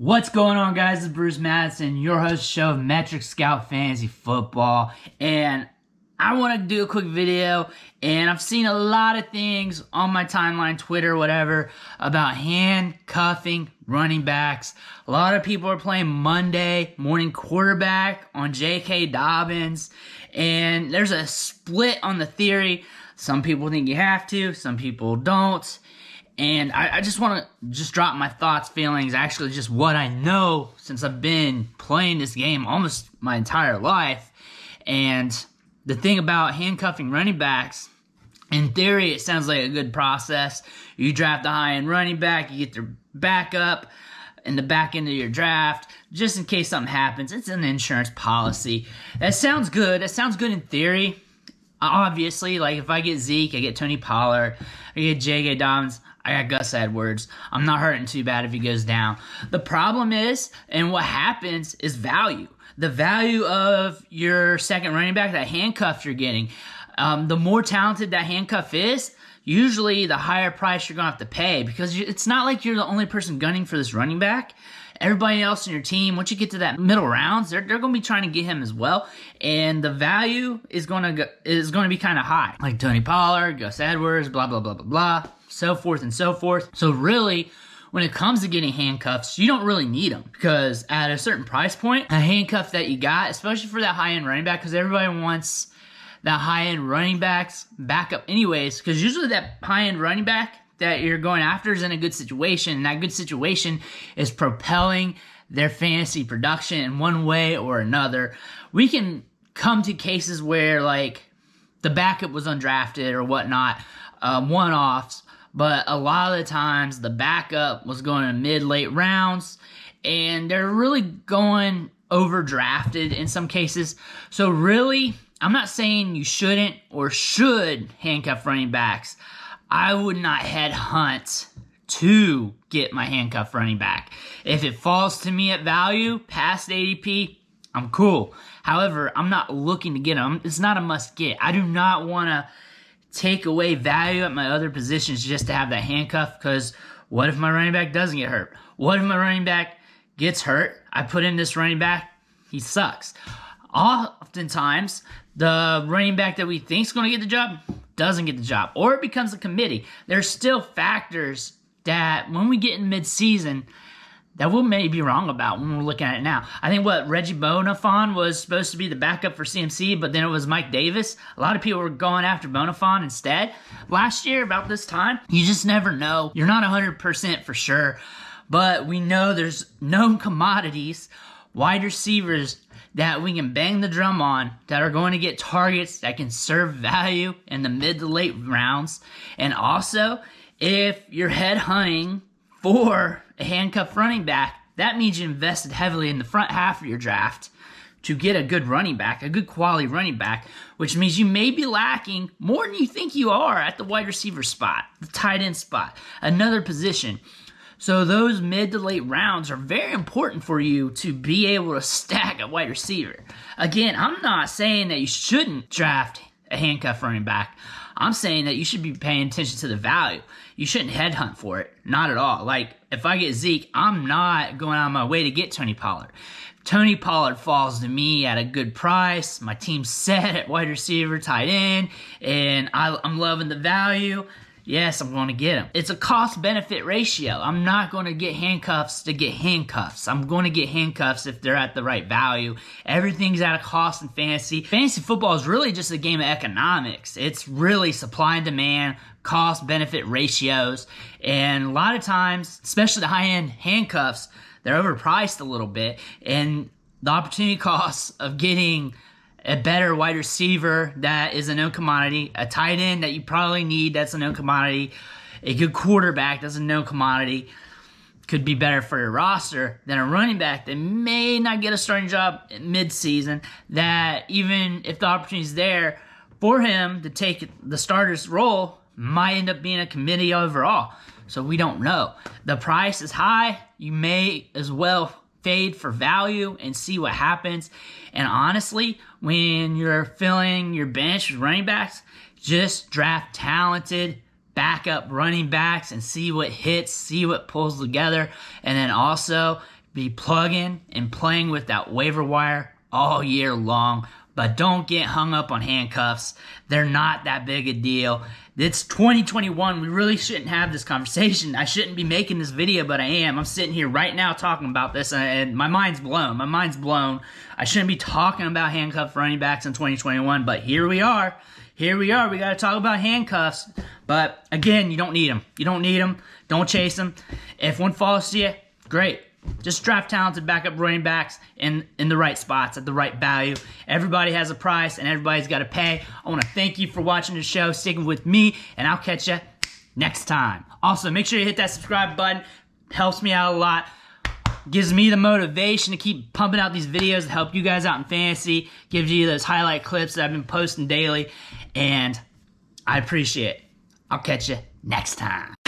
What's going on, guys? This is Bruce Madison, your host show of Metric Scout Fantasy Football, and I want to do a quick video. And I've seen a lot of things on my timeline, Twitter, whatever, about handcuffing running backs. A lot of people are playing Monday morning quarterback on J.K. Dobbins, and there's a split on the theory. Some people think you have to, some people don't. And I just want to drop my thoughts, feelings, actually just what I know since I've been playing this game almost my entire life. And the thing about handcuffing running backs, in theory, it sounds like a good process. You draft a high-end running back, you get their backup in the back end of your draft, just in case something happens. It's an insurance policy. That sounds good. That sounds good in theory. Obviously, like if I get Zeke, I get Tony Pollard, I get J.K. Dobbins, I got Gus Edwards. I'm not hurting too bad if he goes down. The problem is, and what happens, is value. The value of your second running back, that handcuff you're getting. The more talented that handcuff is, usually the higher price you're going to have to pay, because it's not like you're the only person gunning for this running back. Everybody else in your team, once you get to that middle rounds, they're going to be trying to get him as well, and the value is going to be kind of high, like Tony Pollard, Gus Edwards, blah blah blah blah blah, so forth and so forth. So really, when it comes to getting handcuffs, you don't really need them, because at a certain price point, a handcuff that you got, especially for that high-end running back, because everybody wants that high-end running back's backup anyways, because usually that high-end running back that you're going after is in a good situation, and that good situation is propelling their fantasy production in one way or another. We can come to cases where, like, the backup was undrafted or whatnot, one-offs, but a lot of the times the backup was going in mid-late rounds, and they're really going overdrafted in some cases. So really, I'm not saying you shouldn't or should handcuff running backs. I would not headhunt to get my handcuff running back. If it falls to me at value, past ADP, I'm cool. However, I'm not looking to get him. It's not a must get. I do not want to take away value at my other positions just to have that handcuff, because what if my running back doesn't get hurt? What if my running back gets hurt? I put in this running back, he sucks. Oftentimes, the running back that we think is going to get the job doesn't get the job, or it becomes a committee. There's still factors that when we get in mid-season that we may be wrong about when we're looking at it now. I think Reggie Bonifon was supposed to be the backup for CMC, but then it was Mike Davis. A lot of people were going after Bonifon instead. Last year, about this time, you just never know. You're not 100% for sure, but we know there's known commodities, wide receivers that we can bang the drum on, that are going to get targets, that can serve value in the mid to late rounds. And also, if you're headhunting for a handcuff running back, that means you invested heavily in the front half of your draft to get a good running back, a good quality running back, which means you may be lacking more than you think you are at the wide receiver spot, the tight end spot, another position. So those mid to late rounds are very important for you to be able to stack a wide receiver. Again, I'm not saying that you shouldn't draft a handcuff running back. I'm saying that you should be paying attention to the value. You shouldn't headhunt for it. Not at all. Like, if I get Zeke, I'm not going out of my way to get Tony Pollard. Tony Pollard falls to me at a good price. My team's set at wide receiver, tight end, and I'm loving the value. Yes, I'm going to get him. It's a cost-benefit ratio. I'm not going to get handcuffs to get handcuffs. I'm going to get handcuffs if they're at the right value. Everything's at a cost in fantasy. Fantasy football is really just a game of economics. It's really supply and demand, cost-benefit ratios, and a lot of times, especially the high-end handcuffs, they're overpriced a little bit, and the opportunity costs of getting a better wide receiver that is a known commodity, a tight end that you probably need that's a known commodity, a good quarterback that's a known commodity, could be better for your roster than a running back that may not get a starting job mid-season, that even if the opportunity is there for him to take the starter's role, might end up being a committee overall. So we don't know. The price is high. You may as well fade for value and see what happens. And honestly, when you're filling your bench with running backs, just draft talented backup running backs and see what hits, see what pulls together, and then also be plugging and playing with that waiver wire all year long. But don't get hung up on handcuffs. They're not that big a deal. It's 2021. We really shouldn't have this conversation. I shouldn't be making this video, but I am. I'm sitting here right now talking about this, and my mind's blown. My mind's blown. I shouldn't be talking about handcuffed running backs in 2021, but here we are. Here we are. We got to talk about handcuffs. But again, you don't need them. You don't need them. Don't chase them. If one falls to you, great. Just draft talented backup running backs in the right spots at the right value. Everybody has a price and everybody's got to pay. I want to thank you for watching the show, sticking with me, and I'll catch you next time. Also, make sure you hit that subscribe button. Helps me out a lot. Gives me the motivation to keep pumping out these videos to help you guys out in fantasy. Gives you those highlight clips that I've been posting daily. And I appreciate it. I'll catch you next time.